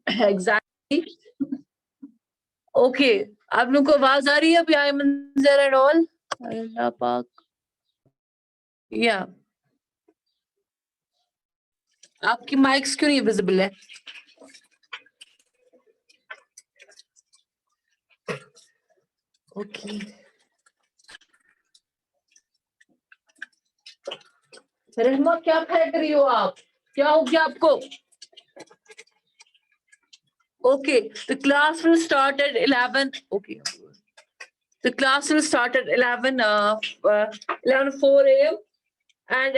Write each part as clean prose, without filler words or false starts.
exactly. Okay, آپ لوگوں کو آواز آ رہی ہے ابھی آئی منظر اینڈ آل اللہ پاک یا آپ کی مائکس کیوں نہیں ویزیبل ہے اوکے رحمہ کیا پھینک رہی ہو آپ کیا ہو گیا آپ کو Okay, the class will start at 11. Okay. The class will start at 11:04 a.m. And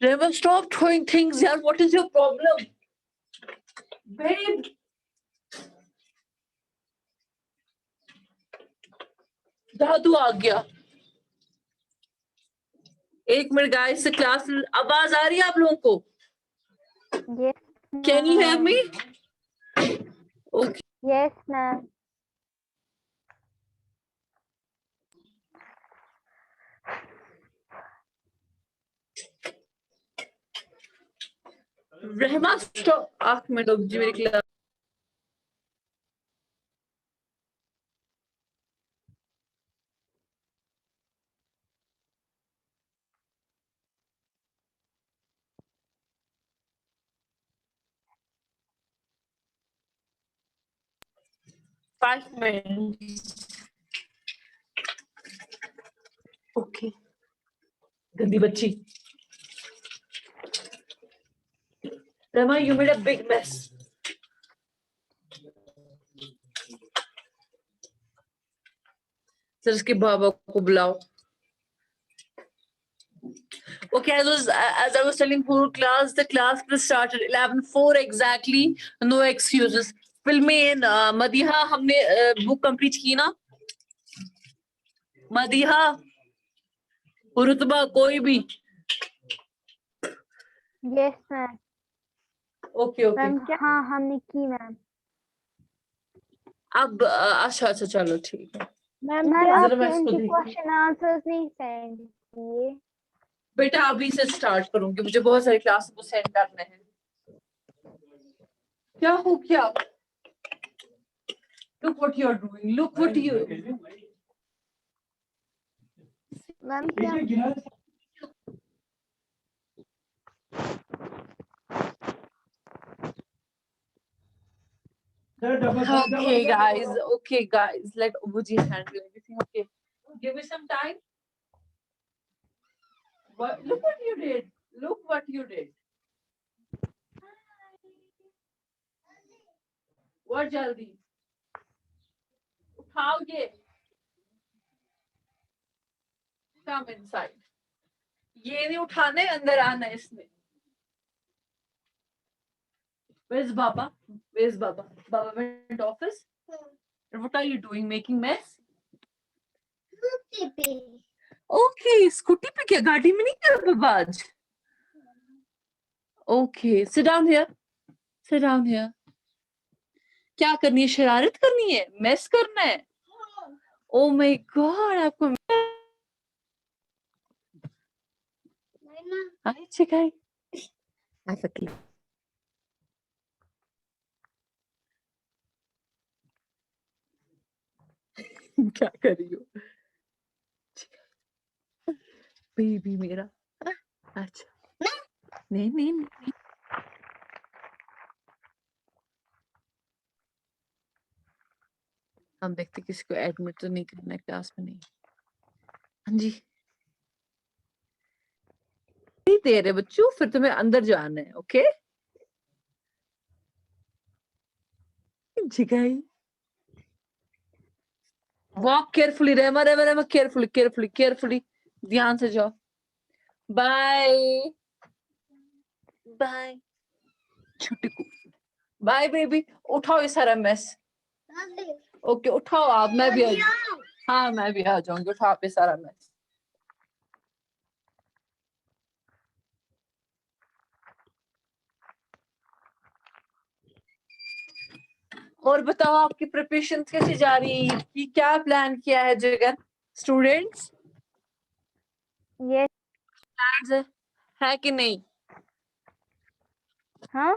Rehman, stop throwing things, yaar. What is your problem? Babe. دادو آ گیا. ایک minute guys, the class will... آواز آ رہی ہے آپ لوگوں کو? Yes. Can you hear me? Okay. Yes, ma'am. رحمہ stop. 8 minute رک جی میری کلاس. Five minutes. Okay. گندی بچی. Rama, you made a big mess. سر اس کے بابا کو بلاؤ. Okay, as I was telling full class, the class will start at 11:04 exactly. No excuses. فلمیں مدیحہ ہم نے بک کمپلیٹ کی نا مدیحہ رتبہ کوئی بھی Yes, ma'am. Okay okay Ma'am, ہاں ہم نے کی میم. اب اچھا چلو ٹھیک ہے میم آپ نے ان کی کوشچن آنسرز نہیں سینڈ کیے. بیٹا ابھی سے اسٹارٹ کروں گی مجھے بہت سارے کلاس کو سینڈ کرنے ہیں. کیا ہو کیا look what you're doing look what you میم کیا okay guys let Ubuji handle everything. Okay, give me some time. Look what you did. What jaldi اٹھاؤ یہ come inside. یہ نہیں اٹھانے اندر آنا ہے اس میں. Where's Baba? Baba went office. And what are you doing? Making mess? Okay, scooty pe kya gaadi mein nahi kya Baba aaj? Okay, sit down here. کیا کرنی ہے شرارت کرنی ہے میس کرنا ہے. Oh my God آپ کو چکائی کیا کر رہی ہو بیبی میرا. اچھا نہیں ہم دیکھتے کسی کو ایڈمٹ تو نہیں کرنا ہے کلاس میں. نہیں ہاں جی نہیں دے رہے بچوں پھر تمہیں اندر جانا ہے. اوکے جگائی واک کیئرفلی رحمہ کیئرفلی دھیان سے جاؤ. بائے چھٹی کو بائے بیبی. اٹھاؤ یہ سارا میس. اوکے اٹھاؤ آپ میں بھی میں بھی آ جاؤں گی. اٹھاؤ آپ یہ سارا میس. اور بتاؤ آپ کی پریپریشن کیسی جا رہی ہے کیا پلان کیا ہے جگن اسٹوڈینٹس Yes. ہے کہ نہیں Huh?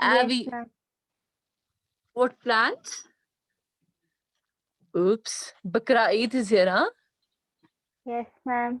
Yes, Abby, ma'am. what plans? Oops, Bakra Eid is here, huh? Yes, ma'am.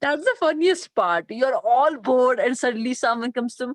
That's the funniest part. You're all bored and suddenly someone comes to,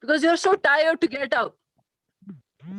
Because you're so tired to get up.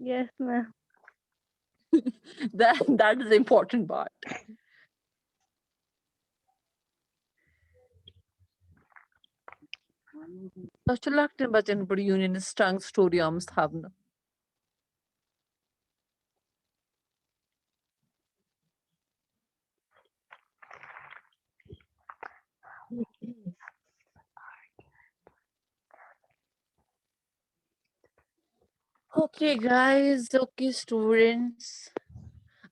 Yes, ma'am. That is the important part. Hast du lagt den bachchan badi union strong story amst haben. Okay guys, okay students.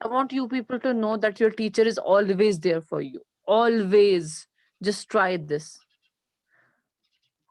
I want you people to know that your teacher is always there for you. Always. Just try this.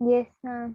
Yes, ma'am.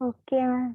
Okay, ma'am.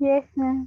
Yes, ma'am.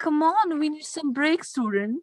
Come on, we need some break, students.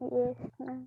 Yes, ma'am.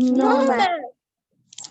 No, ma'am.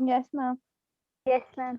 Yes, ma'am. Yes, ma'am.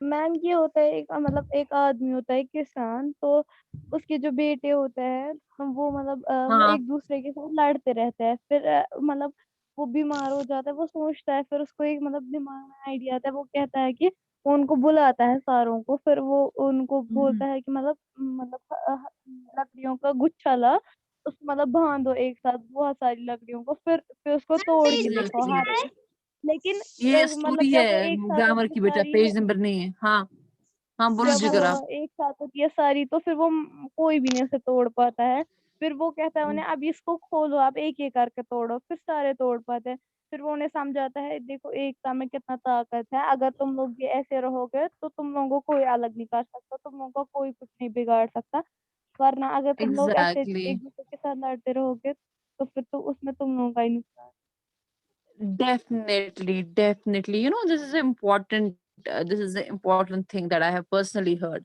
میم یہ ہوتا ہے ایک مطلب ایک آدمی ہوتا ہے کسان, تو اس کے جو بیٹے ہوتے ہیں وہ مطلب وہ ہاں ایک دوسرے کے ساتھ لڑتے رہتے ہیں, پھر مطلب وہ بیمار ہو جاتا ہے, وہ سوچتا ہے, پھر اس کو ایک مطلب دماغ میں آئیڈیا آتا ہے, وہ کہتا ہے کہ وہ ان کو بلاتا ہے ساروں کو, پھر وہ ان کو بولتا ہے کہ مطلب لکڑیوں کا گچھا لا, اس کو مطلب باندھو ایک ساتھ بہت ساری لکڑیوں کو, پھر اس کو توڑ کے دکھاؤ ہر Exactly. ایک. لیکن یہ مطلب اسٹوری جب وہ ہے ایک ساتھ گرامر ہوتی ہے کی بیٹا, ساری, پیج نمبر نہیں ہے. ہاں ہاں بولو جب جگر آپ. ایک ساتھ ہوتی ہے ساری تو پھر وہ کوئی بھی نہیں اسے توڑ پاتا ہے. پھر وہ کہتا ہے انہیں اب اس کو کھولو, آپ ایک ایک کر کے توڑو, پھر سارے توڑ پاتے ہیں. پھر وہ انہیں سمجھاتا ہے دیکھو ایکتا میں کتنا طاقت ہے, اگر تم لوگ یہ ایسے رہو گے تو تم لوگوں کو کوئی الگ نہیں کر سکتا, تم لوگوں کو کوئی کچھ نہیں بگاڑ سکتا, ورنہ اگر تم لوگ ایسے Exactly. ایک دوسرے کے ساتھ لڑتے رہو گے تو پھر تو اس میں تم لوگوں کا ہی نقصان. Definitely, definitely. You know, this is important. This is the important thing that I have personally heard.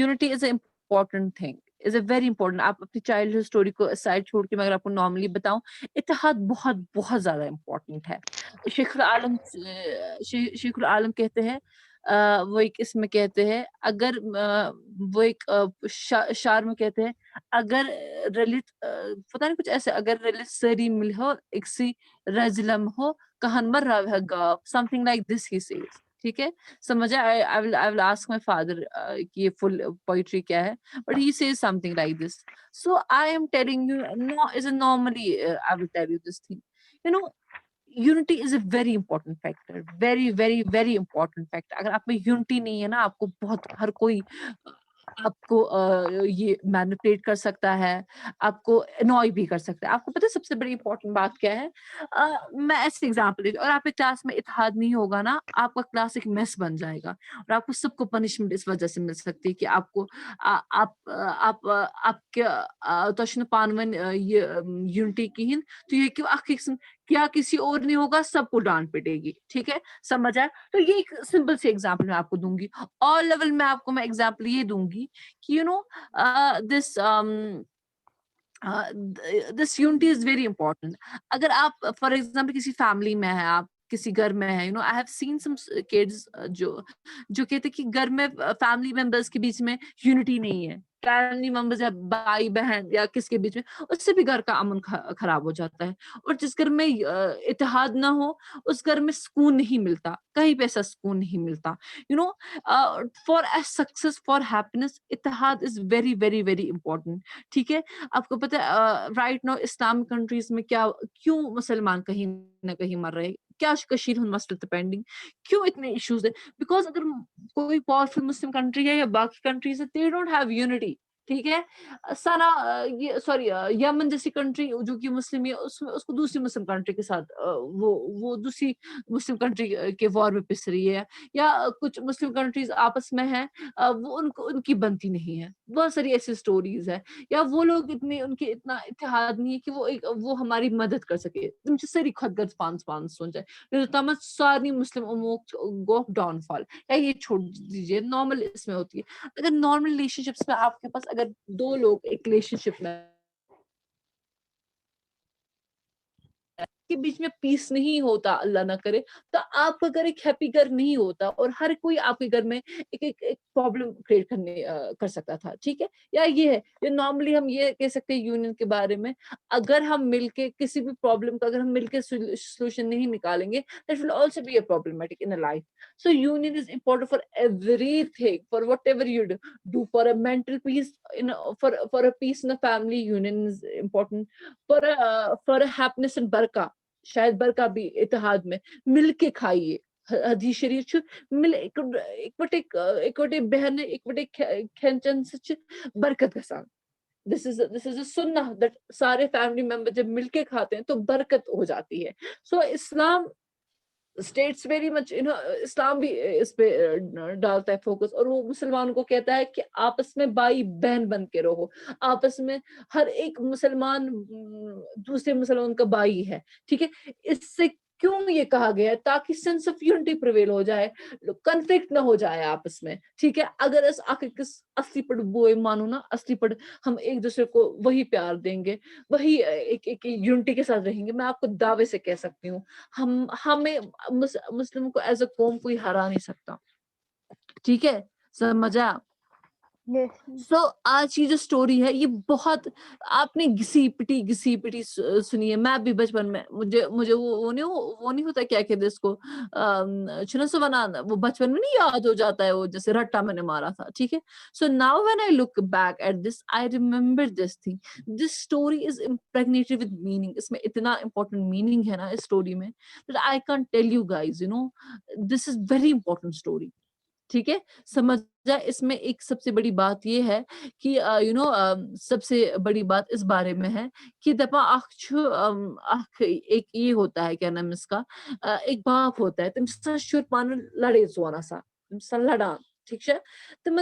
unity is an important thing. Is a very important. آپ اپنی childhood story کو aside چھوڑ کے میں اگر آپ کو normally بتاؤں, اتحاد بہت بہت زیادہ important ہے. شیخ العالم شیخ العالم کہتے ہیں, وہ ایک اس میں کہتے ہیں, اگر وہ ایک شعر میں کہتے ہیں, اگر رلت پتہ نہیں کچھ ایسے, اگر رلت سری مل ہو اکسی رجلم ہو کہن مر راو ہے گاو, something like this he says. ٹھیک ہے, سمجھا. I will ask my father کہ یہ full poetry کیا ہے, but he says something like this. So I am telling you, no, is a normally I will tell you this thing. You know, unity is a very important factor, very very very important factor. اگر آپ میں unity نہیں ہے نا, آپ کو بہت ہر کوئی آپ کو یہ مینیپولیٹ کر سکتا ہے, آپ کو انوائے بھی کر سکتا ہے. آپ کو پتہ ہے سب سے بڑی امپورٹنٹ بات کیا ہے؟ میں ایسے ایگزامپل دیتی ہوں, اور آپ کے کلاس میں اتحاد نہیں ہوگا نا, آپ کا کلاس ایک میس بن جائے گا, اور آپ کو سب کو پنشمنٹ اس وجہ سے مل سکتی ہے کہ آپ کو آپ کیا تو پانون یہ یونٹی کہین تو یہ کہ کیا کسی اور نہیں ہوگا, سب کو ڈانٹ پٹے گی. ٹھیک ہے, سمجھ آئے؟ تو یہ ایک سمپل سی ایگزامپل میں آپ کو دوں گی. اور لیول میں آپ کو میں ایگزامپل یہ دوں گی کہ you know this this unity is very important. اگر آپ فار ایگزامپل کسی فیملی میں ہیں, آپ کسی گھر میں ہے, you know I have seen some kids جو کہتے کہ گھر میں فیملی ممبرس کے بیچ میں یونٹی نہیں ہے, فیملی ممبرز یا بھائی بہن یا کس کے بیچ میں, اس سے بھی گھر کا امن خراب ہو جاتا ہے. اور جس گھر میں اتحاد نہ ہو, اس گھر میں سکون نہیں ملتا, کہیں پہ ایسا سکون نہیں ملتا. You know, for a success, for happiness, اتحاد is very very very important. ٹھیک ہے, آپ کو پتہ ہے رائٹ نو اسلامک کنٹریز میں کیوں مسلمان کہیں نہ کہیں مر رہے, کیا کشیر ہند مسئلہ پینڈنگ, کیوں اتنے ایشوز ہے؟ بیکاز اگر کوئی پاورفل مسلم کنٹری ہے یا باقی کنٹریز ہے, دے ڈونٹ ہیو یونٹی. ٹھیک ہے, سوری یمن جیسی کنٹری جو کہ مسلم ہے, اس کو دوسری مسلم کنٹری کے ساتھ وہ دوسری مسلم کنٹری کے وار میں پس رہی ہے, یا کچھ مسلم کنٹریز آپس میں ہیں, وہ ان کی بنتی نہیں ہے. بہت ساری ایسی سٹوریز ہے. یا وہ لوگ ان کے اتنا اتحاد نہیں ہے کہ وہ ہماری مدد کر سکے. تم ساری خود گرد پان سون جائے تمت سارے مسلم اموک گو ڈاؤن فال, یا یہ چھوڑ دیجیے. نارمل اس میں ہوتی ہے. اگر نارمل ریلیشن شپس میں آپ کے پاس اگر دو لوگ ایک ریلیشن شپ میں کے بیچ میں پیس نہیں ہوتا, اللہ نہ کرے, تو آپ کا گھر ایک ہیپی گھر نہیں ہوتا, اور ہر کوئی آپ کے گھر میں ایک پرابلم کریٹ کر سکتا تھا. ٹھیک ہے, یا یہ ہے یہ نارملی ہم یہ کہہ سکتے ہیں یونین کے بارے میں, اگر ہم مل کے کسی بھی پرابلم کا اگر ہم مل کے سولوشن نہیں نکالیں گے, that will also be a problematic in life. So union is important for everything, for whatever you do, for a mental peace, for a peace in a family, union is important. For a happiness and برکہ, شاید برکہ بھی اتحاد میں مل کے کھائیے. حدیث شریف مل ایک وٹے بہن ایک وٹے کھین چن سے برکت گژھان. This is a sunnah that سارے فیملی ممبر جب مل کے کھاتے ہیں تو برکت ہو جاتی ہے. سو اسلام اسٹیٹس ویری مچ, اسلام بھی اس پہ ڈالتا ہے فوکس, اور وہ مسلمانوں کو کہتا ہے کہ آپس میں بھائی بہن بن کے رہو, آپس میں ہر ایک مسلمان دوسرے مسلمان کا بھائی ہے. ٹھیک ہے, اس سے کیوں یہ کہا گیا ہے؟ تاکہ سینس آف یونٹی پریویل ہو جائے, کنفلکٹ نہ ہو جائے آپس میں. ٹھیک ہے, اگر اصلی پڑ بوئے مانو نا, اصلی پڑ ہم ایک دوسرے کو وہی پیار دیں گے, وہی ایک یونٹی کے ساتھ رہیں گے, میں آپ کو دعوے سے کہہ سکتی ہوں ہمیں مسلموں کو ایز اے قوم کوئی ہرا نہیں سکتا. ٹھیک ہے, سمجھا. Yes. سو آج کی جو اسٹوری ہے یہ بہت آپ نے گھسی پٹی سنی ہے. میں بھی بچپن میں مجھے وہ نہیں ہوتا, کیا کہتے اس کو, چھنا سو بنانا, وہ بچپن میں نہیں یاد ہو جاتا ہے, وہ جیسے رٹا میں نے مارا تھا. ٹھیک ہے. So now when I look back at this I remember this thing. This story is impregnated with meaning. اس میں اتنا امپورٹنٹ میننگ ہے نا اس اسٹوری میں, I can't tell you guys, you know this is very important story. ٹھیک ہے, سمجھا. اس میں ایک سب سے بڑی بات یہ ہے کہ یو نو سب سے بڑی بات اس بارے میں ہے کہ دپا ایک یہ ہوتا ہے, کیا نام اس کا, ایک باپ ہوتا ہے, تم شر پان لڑے ژون آسان, تم سا لڑان. ٹھیک ہے, تم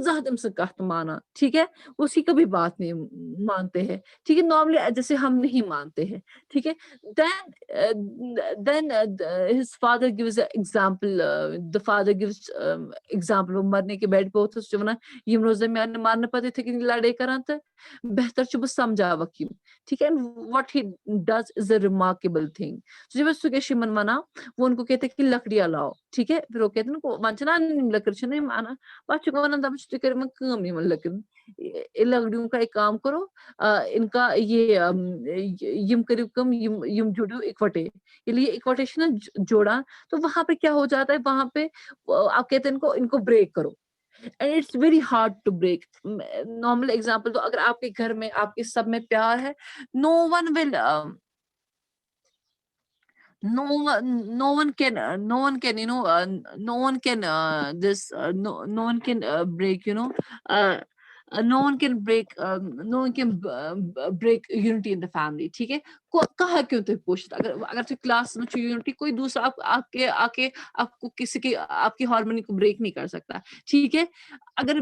زہاں تم سے کت مانا. ٹھیک ہے, وہ اس کی کبھی بات نہیں مانتے ہیں. ٹھیک ہے, نارملی جیسے ہم نہیں مانتے ہیں. ٹھیک ہے. then his father gives an example. The father gives example. وہ مرنے کے بیڈ پہ ہوتا ہے, ونان یم روز میان مارنے پتہ تھے کہ لڑائی کران تو بہتر چھ بہ سمجھاوک یم. ٹھیک ہے. what he does is a remarkable thing. جب وہ سکیشی من منا, وہ ان کو کہتے ہیں کہ لکڑیاں لاؤ. ٹھیک ہے. پھر وہ کہتے ہیں ون چھنا لکڑ چھ نہیں مانا, پتہ چھ ونان دپان تُہۍ کٔرِو وۄنۍ کٲم یمن لکڑن, لکڑیوں کا ایک کام کرو, ان کا یہ یم کریو کم, یم جوڑو اکوٹے. یہ اکوٹے نا جوڑا, تو وہاں پہ کیا ہو جاتا ہے, وہاں پہ آپ کہتے ہیں ان کو بریک کرو. And it's very hard to break. Normal example, تو اگر آپ کے گھر میں آپ کے سب میں پیار ہے, no one will no one can you know no one can no one can break, you know, no one can break unity in the family. ٹھیک ہے. کہا کیوں تو پوچھتا, اگر تو کلاس میں یونٹی, کوئی دوسرا آپ کے آپ کو کسی کی آپ کی ہارمونی کو بریک نہیں کر سکتا. ٹھیک ہے. اگر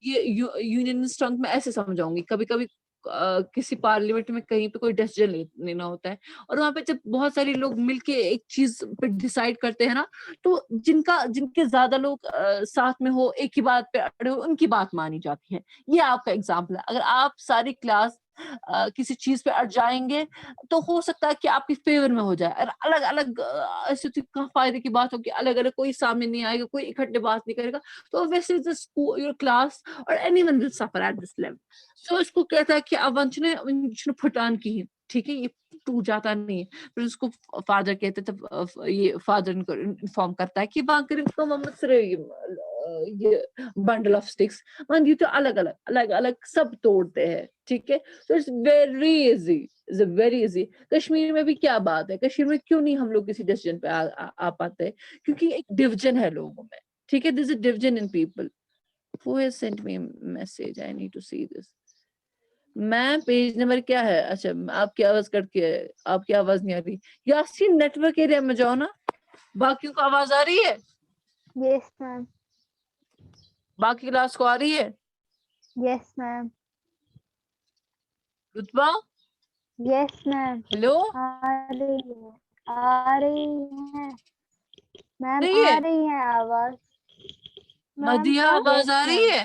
یہ یونین اسٹرنگتھ میں ایسے سمجھاؤں گی, کبھی کبھی کسی پارلیمنٹ میں کہیں پہ کوئی ڈیسیجن لینا ہوتا ہے, اور وہاں پہ جب بہت سارے لوگ مل کے ایک چیز پہ ڈیسائیڈ کرتے ہیں نا, تو جن کے زیادہ لوگ ساتھ میں ہو, ایک ہی بات پہ اڑے ہو, ان کی بات مانی جاتی ہے. یہ آپ کا ایگزامپل ہے. اگر آپ ساری کلاس کسی چیز پہ اڑ جائیں گے تو ہو سکتا ہے کہ آپ کی فیور میں ہو جائے. اور الگ الگ ایسے کہاں فائدے کی بات ہوگی, الگ الگ کوئی سامنے نہیں آئے گا, کوئی اکٹھے بات نہیں کرے گا, تو ویسے یور کلاس اور اینی ون ول سفر ایٹ دس لیول. سو اس کو کہتا ہے کہ اب ون پھٹان کی. ٹھیک ہے, یہ ٹوٹ جاتا نہیں ہے. پھر اس کو فادر کہتے تھے, یہ فادر ان کو انفارم کرتا ہے کہ یہ بنڈل آف اسٹکس ون, یہ تو الگ الگ سب توڑتے ہیں. ٹھیک ہے. تو اٹس ویری ایزی. کشمیر میں بھی کیا بات ہے, کشمیر میں کیوں نہیں ہم لوگ کسی ڈیسیجن پہ آ پاتے ہیں, کیونکہ ایک ڈویژن ہے لوگوں میں. ٹھیک ہے. This is division in people. Who has sent me a message? I need to see this. Ma'am page number کیا ہے؟ اچھا آپ کی آواز کٹ کے, آپ کی آواز نہیں آ رہی. یاسین نیٹ ورک ایریا میں جاؤ نا, باقیوں کو آواز آ رہی ہے؟ Yes, ma'am. باقی کلاس کو آ رہی ہے؟ Yes, ma'am. رتبہ Yes, ma'am. ہیلو, آ رہی ہے میم, رہی ہے آ رہی ہے آواز. مدیہ, آواز آ رہی ہے؟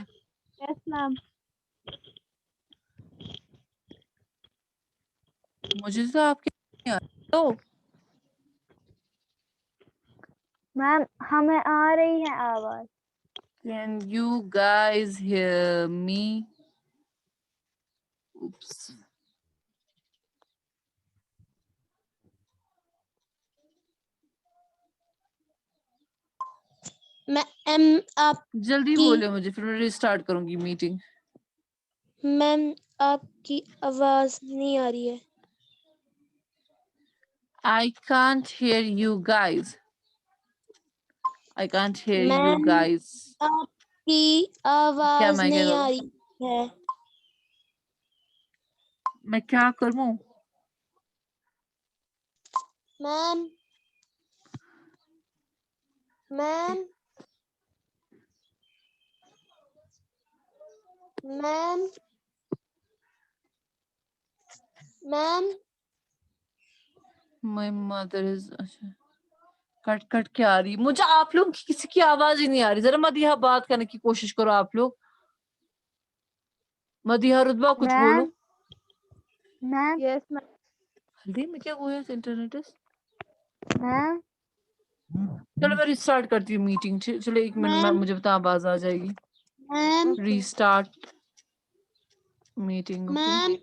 یس میم. مجھے تو آپ کی تو میم ہمیں آ رہی ہے آواز. Can you guys hear me? Oops. میم آپ جلدی کی بولے مجھے, پھر میں ریسٹارٹ کروں گی میٹنگ. میم آپ کی آواز نہیں آ رہی ہے. I can't hear you guys. I can't hear you ma'am guys. آپ کی کیا آواز میں کیا نہیں کروں؟ آ رہی ہے. میں کیا کروں؟ میم میم میم میم My mother is کٹ کٹ کے آ رہی. مجھے آپ لوگ کسی کی آواز ہی نہیں آ رہی. ذرا مدیحہ بات کرنے کی کوشش کرو آپ لوگ. مدیحہ, رتبہ کچھ بولو. میم. یس میم. ہلدی میں کیا ہوا ہے انٹرنیٹ؟ میم چلو میں ریسٹارٹ کرتی ہوں میٹنگ. چلو 1 منٹ میں میم مجھے بتا آواز آ جائے گی. میم ریسٹارٹ میٹنگ. Okay ma'am